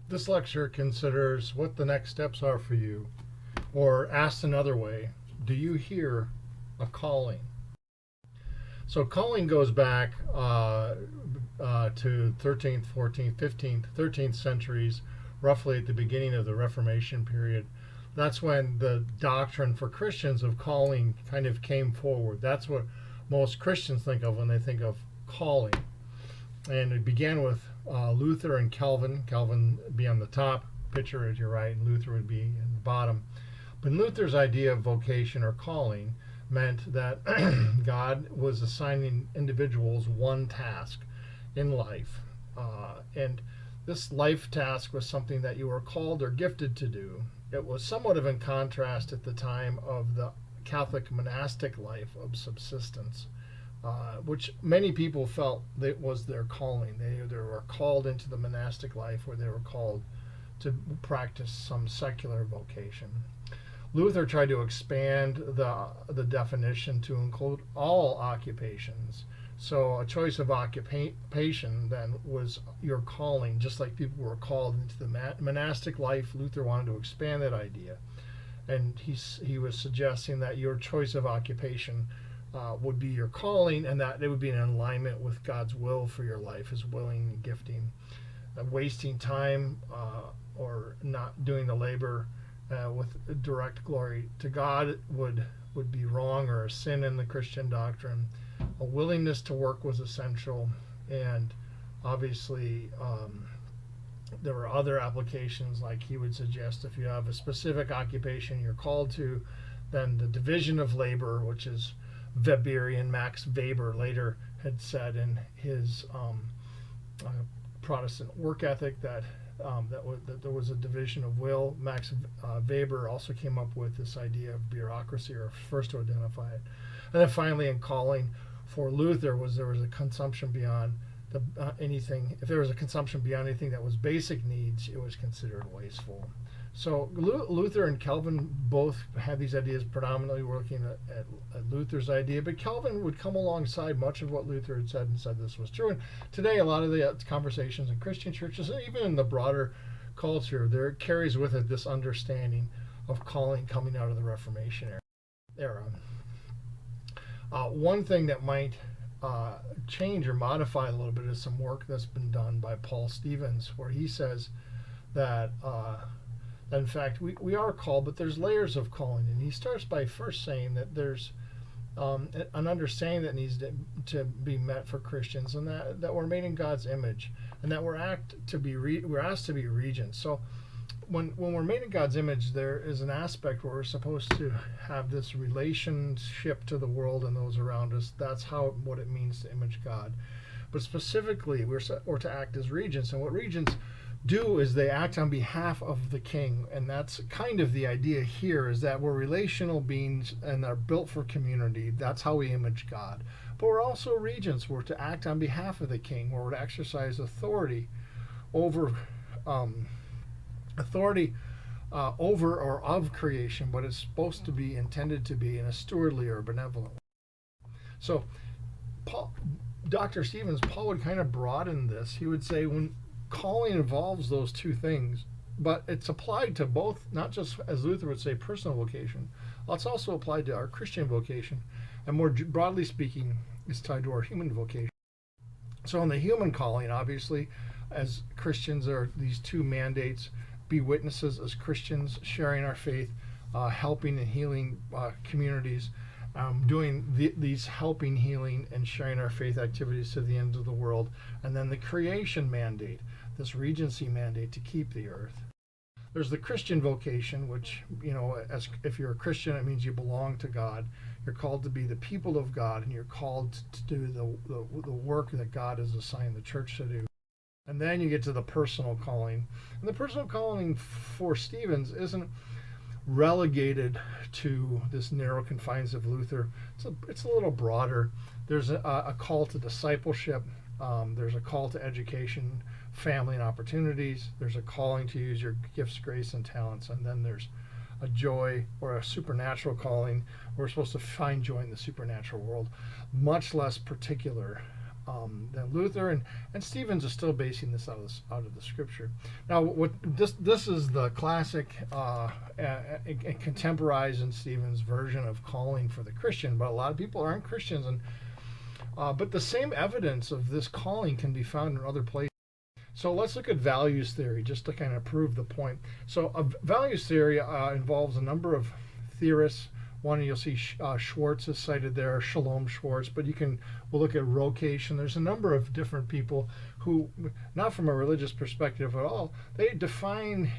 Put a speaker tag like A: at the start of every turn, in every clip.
A: This lecture considers what the next steps are for you, or asked another way, do you hear a calling? So calling goes back to 13th, 14th, 15th, 13th centuries, roughly at the beginning of the Reformation period. That's when the doctrine for Christians of calling kind of came forward. That's what most Christians think of when they think of calling. And it began with Luther and Calvin. Calvin would be on the top picture at your right, and Luther would be in the bottom. But Luther's idea of vocation or calling meant that God was assigning individuals one task in life. And this life task was something that you were called or gifted to do. It was somewhat of in contrast at the time of the Catholic monastic life of subsistence, which many people felt that was their calling. They were called into the monastic life, where they were called to practice some secular vocation. Luther tried to expand the definition to include all occupations. So a choice of occupation then was your calling, just like people were called into the monastic life. Luther wanted to expand that idea, and he was suggesting that your choice of occupation would be your calling, and that it would be in alignment with God's will for your life, His willing gifting. Wasting time or not doing the labor with direct glory to God would be wrong or a sin in the Christian doctrine. A willingness to work was essential, and obviously there were other applications, like he would suggest if you have a specific occupation you're called to, then the division of labor, which is Weberian. Max Weber later had said in his Protestant work ethic that there was a division of will. Max Weber also came up with this idea of bureaucracy, or first to identify it. And then finally, in calling for Luther, there was a consumption beyond anything. If there was a consumption beyond anything that was basic needs, it was considered wasteful. So Luther and Calvin both had these ideas, predominantly working at Luther's idea, but Calvin would come alongside much of what Luther had said and said this was true. And today, a lot of the conversations in Christian churches, and even in the broader culture, there carries with it this understanding of calling coming out of the Reformation era. One thing that might change or modify a little bit is some work that's been done by Paul Stevens, where he says that in fact we are called, but there's layers of calling. And he starts by first saying that there's an understanding that needs to be met for Christians, and that we're made in God's image, and that we're asked to be regents. So when we're made in God's image, there is an aspect where we're supposed to have this relationship to the world and those around us. That's what it means to image God. But specifically, we're to act as regents. And what regents do is they act on behalf of the king. And that's kind of the idea here, is that we're relational beings and are built for community. That's how we image God. But we're also regents. We're to act on behalf of the king. We're to exercise authority over over or of creation, but it's supposed to be intended to be in a stewardly or benevolent way. So Dr. Stevens, Paul would kind of broaden this. He would say when calling involves those two things, but it's applied to both, not just, as Luther would say, personal vocation. It's also applied to our Christian vocation, and more broadly speaking, it's tied to our human vocation. So in the human calling, obviously, as Christians, there are these two mandates: be witnesses as Christians, sharing our faith, helping and healing communities, doing these helping, healing, and sharing our faith activities to the ends of the world. And then the creation mandate, this regency mandate to keep the earth. There's the Christian vocation, which, if you're a Christian, it means you belong to God. You're called to be the people of God, and you're called to do the work that God has assigned the church to do. And then you get to the personal calling. And the personal calling for Stevens isn't relegated to this narrow confines of Luther. It's a little broader. There's a call to discipleship. There's a call to education, family, and opportunities. There's a calling to use your gifts, grace, and talents. And then there's a joy or a supernatural calling. We're supposed to find joy in the supernatural world. Much less particular than Luther, and Stevens is still basing this out of the Scripture. Now, what this is the classic contemporized in Stevens' version of calling for the Christian, but a lot of people aren't Christians, and but the same evidence of this calling can be found in other places. So let's look at values theory just to kind of prove the point. So values theory involves a number of theorists. One, you'll see Schwartz is cited there, Shalom Schwartz, but we'll look at Vocation. There's a number of different people who, not from a religious perspective at all, they define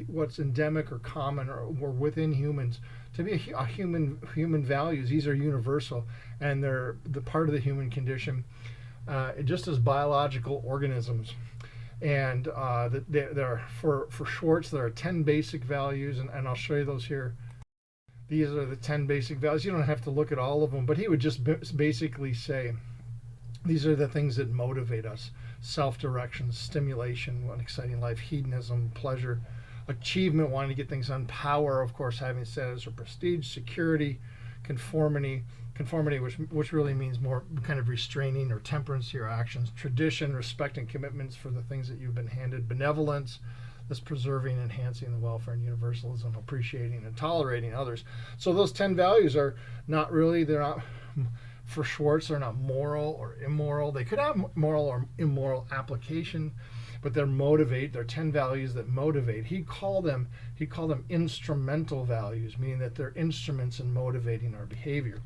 A: what's endemic or common or within humans to be a human values. These are universal, and they're the part of the human condition, just as biological organisms. And there for Schwartz, there are 10 basic values, and I'll show you those here. These are the 10 basic values. You don't have to look at all of them, but he would just basically say, these are the things that motivate us: self-direction, stimulation, an exciting life, hedonism, pleasure, achievement, wanting to get things done, power, of course, having status or prestige, security, conformity, which really means more kind of restraining or temperance to your actions, tradition, respect and commitments for the things that you've been handed, benevolence, this preserving, enhancing the welfare, and universalism, appreciating and tolerating others. So those 10 values are not really, they're not, for Schwartz, they're not moral or immoral. They could have moral or immoral application, but they're 10 values that motivate. He called them instrumental values, meaning that they're instruments in motivating our behavior.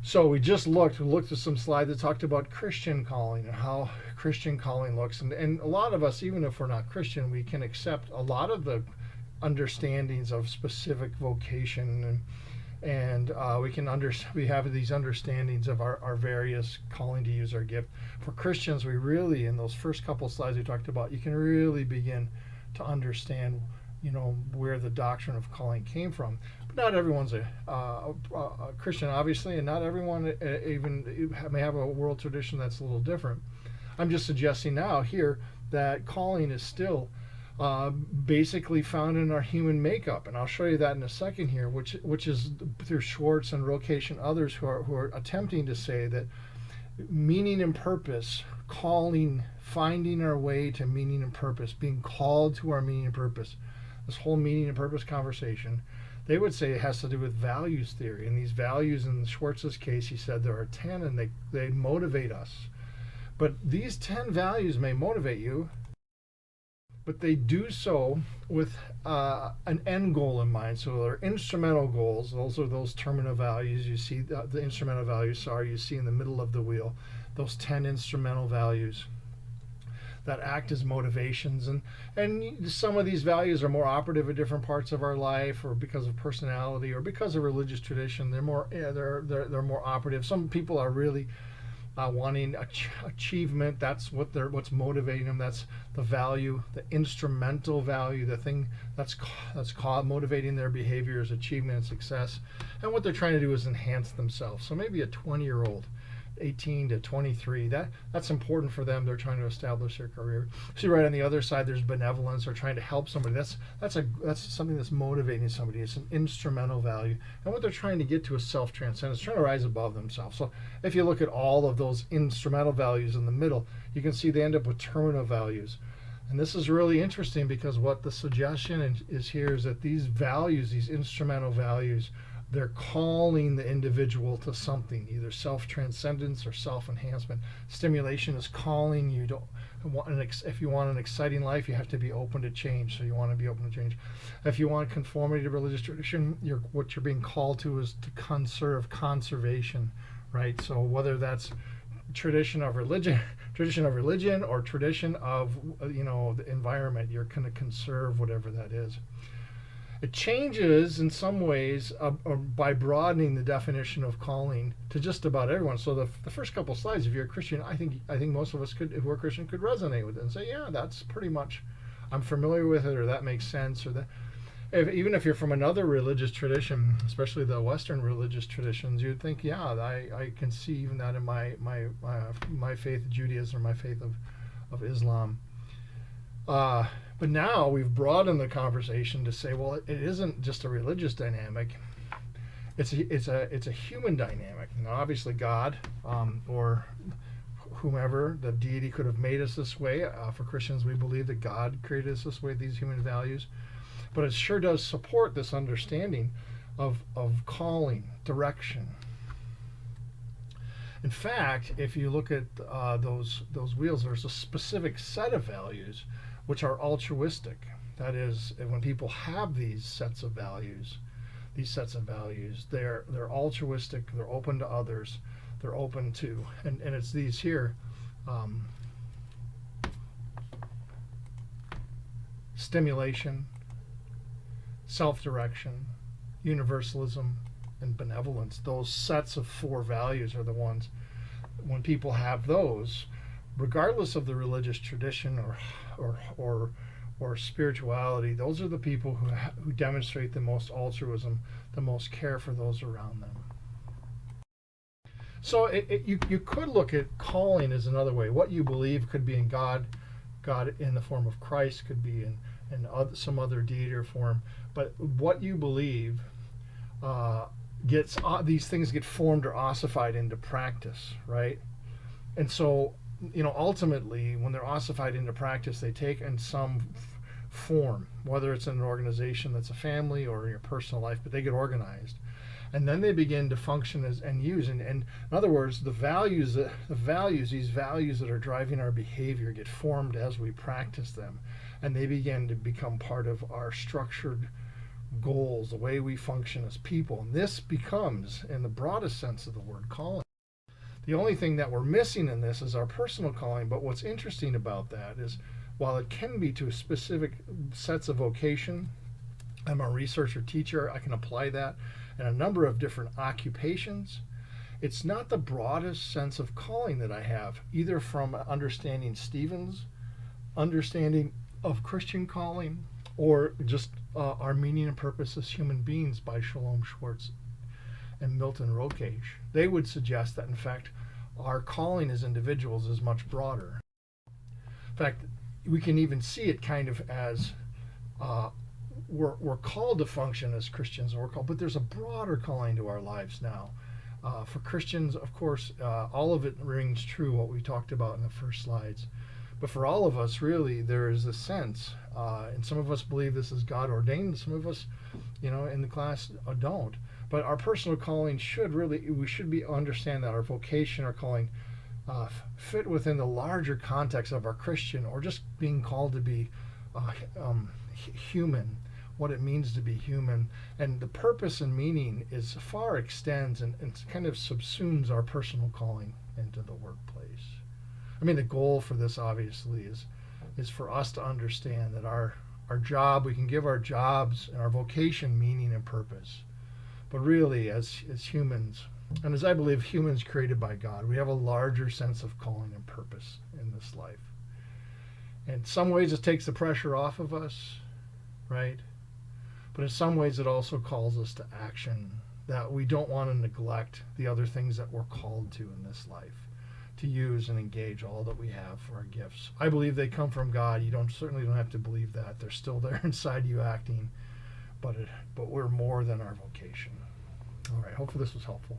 A: So we just looked at some slides that talked about Christian calling and how Christian calling looks. And a lot of us, even if we're not Christian, we can accept a lot of the understandings of specific vocation, and we have these understandings of our various calling to use our gift. For Christians, we really, in those first couple slides we talked about, you can really begin to understand, where the doctrine of calling came from. But not everyone's a Christian, obviously, and not everyone even may have a world tradition that's a little different. I'm just suggesting now here that calling is still basically found in our human makeup, and I'll show you that in a second here, which is through Schwartz and Vocation, others who are attempting to say that meaning and purpose, calling, finding our way to meaning and purpose, being called to our meaning and purpose, this whole meaning and purpose conversation, they would say it has to do with values theory. And these values, in Schwartz's case, he said there are 10, and they motivate us. But these 10 values may motivate you, but they do so with an end goal in mind. So they're instrumental goals. Those are those terminal values. You see the instrumental values, you see in the middle of the wheel, those 10 instrumental values that act as motivations. And some of these values are more operative at different parts of our life, or because of personality, or because of religious tradition. They're more operative. Some people are really wanting achievement. That's what's motivating them. That's the value, the instrumental value, the thing that's motivating their behavior is achievement and success. And what they're trying to do is enhance themselves. So maybe a 20-year-old, 18 to 23, that's important for them. They're trying to establish their career. See, right on the other side, there's benevolence. They're trying to help somebody. That's something that's motivating somebody. It's an instrumental value. And what they're trying to get to is self-transcendence, trying to rise above themselves. So if you look at all of those instrumental values in the middle, you can see they end up with terminal values. And this is really interesting, because what the suggestion is here is that these values, these instrumental values, they're calling the individual to something, either self-transcendence or self-enhancement. Stimulation is calling you to if you want an exciting life, you have to be open to change. So you want to be open to change. If you want conformity to religious tradition, what you're being called to is to conservation, right? So whether that's tradition of religion, or tradition of the environment, you're going to conserve whatever that is. It changes in some ways by broadening the definition of calling to just about everyone. So the first couple slides, if you're a Christian, I think most of us if we're Christian, could resonate with it and say, yeah, that's pretty much, I'm familiar with it, or that makes sense, or that. Even if you're from another religious tradition, especially the Western religious traditions, you'd think, yeah, I can see even that in my faith, Judaism, or my faith of Islam. But now we've broadened the conversation to say, well, it isn't just a religious dynamic; it's a human dynamic. Now, obviously, God, or whomever, the deity could have made us this way. For Christians, we believe that God created us this way, these human values. But it sure does support this understanding of calling, direction. In fact, if you look at those wheels, there's a specific set of values which are altruistic. That is, when people have these sets of values, they're altruistic, they're open to others, they're open to, and it's these here, stimulation, self-direction, universalism, and benevolence. Those sets of 4 values are the ones, when people have those, regardless of the religious tradition or spirituality, those are the people who demonstrate the most altruism, the most care for those around them. So you could look at calling as another way. What you believe could be in God in the form of Christ, could be in some other deity or form. But what you believe these things get formed or ossified into practice, right? And so, ultimately, when they're ossified into practice, they take in some form, whether it's in an organization that's a family or in your personal life, but they get organized. And then they begin to function and use. And in other words, these values that are driving our behavior get formed as we practice them. And they begin to become part of our structured goals, the way we function as people. And this becomes, in the broadest sense of the word, calling. The only thing that we're missing in this is our personal calling. But what's interesting about that is, while it can be to specific sets of vocation, I'm a researcher teacher, I can apply that in a number of different occupations. It's not the broadest sense of calling that I have, either from understanding Stephen's understanding of Christian calling, or just Our Meaning and Purpose as Human Beings by Shalom Schwartz and Milton Rokesh. They would suggest that, in fact, our calling as individuals is much broader. In fact, we can even see it kind of as we're called to function as Christians, but there's a broader calling to our lives now. For Christians, of course, all of it rings true, what we talked about in the first slides. But for all of us, really, there is a sense, and some of us believe this is God ordained, some of us, in the class don't. But our personal calling we should understand that our vocation, our calling, fit within the larger context of our Christian, or just being called to be human, what it means to be human. And the purpose and meaning far extends and kind of subsumes our personal calling into the workplace. I mean, the goal for this obviously is for us to understand that our job, we can give our jobs and our vocation meaning and purpose. But really, as humans, and as I believe humans created by God, we have a larger sense of calling and purpose in this life. In some ways, it takes the pressure off of us, right? But in some ways, it also calls us to action, that we don't want to neglect the other things that we're called to in this life, to use and engage all that we have for our gifts. I believe they come from God. You certainly don't have to believe that. They're still there inside you acting, but we're more than our vocation. All right, hopefully this was helpful.